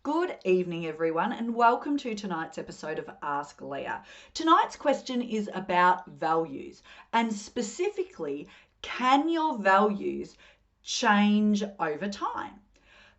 Good evening, everyone, and welcome to tonight's episode of Ask Leah. Tonight's question is about values, and specifically, can your values change over time?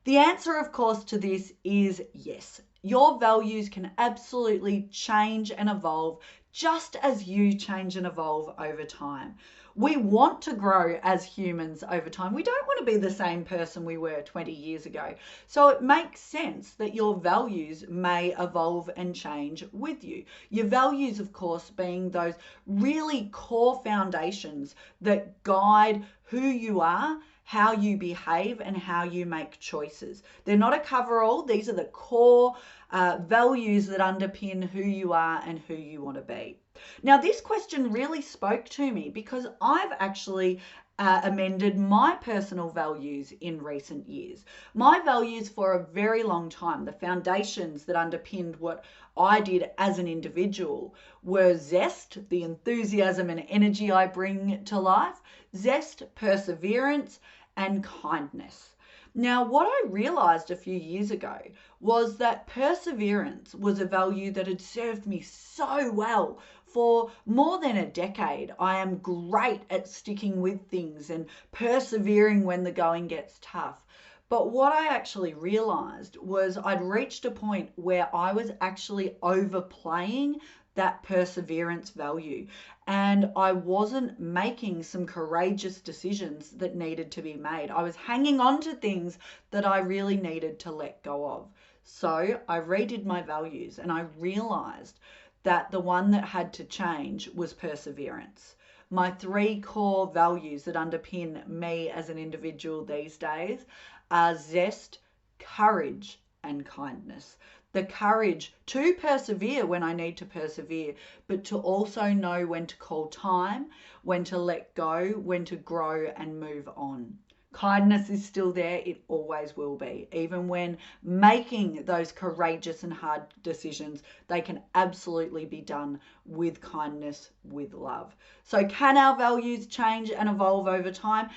The answer, of course, to this is yes. Your values can absolutely change and evolve just as you change and evolve over time. We want to grow as humans over time. We don't want to be the same person we were 20 years ago. So it makes sense that your values may evolve and change with you. Your values, of course, being those really core foundations that guide who you are, how you behave, and how you make choices. They're not a cover-all. These are the core values that underpin who you are and who you want to be. Now, this question really spoke to me because I've actually amended my personal values in recent years. My values for a very long time, the foundations that underpinned what I did as an individual, were zest, the enthusiasm and energy I bring to life, zest, perseverance, and kindness. Now, what I realized a few years ago was that perseverance was a value that had served me so well for more than a decade. I am great at sticking with things and persevering when the going gets tough. But what I actually realized was I'd reached a point where I was actually overplaying that perseverance value, and I wasn't making some courageous decisions that needed to be made. I was hanging on to things that I really needed to let go of. So I redid my values and I realized that the one that had to change was perseverance. My three core values that underpin me as an individual these days are zest, courage, and kindness. The courage to persevere when I need to persevere, but to also know when to call time, when to let go, when to grow and move on. Kindness is still there. It always will be. Even when making those courageous and hard decisions, they can absolutely be done with kindness, with love. So can our values change and evolve over time?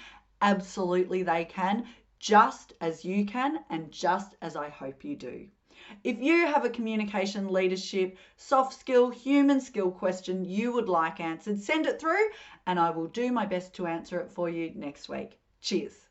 Absolutely they can, just as you can and just as I hope you do. If you have a communication, leadership, soft skill, human skill question you would like answered, send it through and I will do my best to answer it for you next week. Cheers.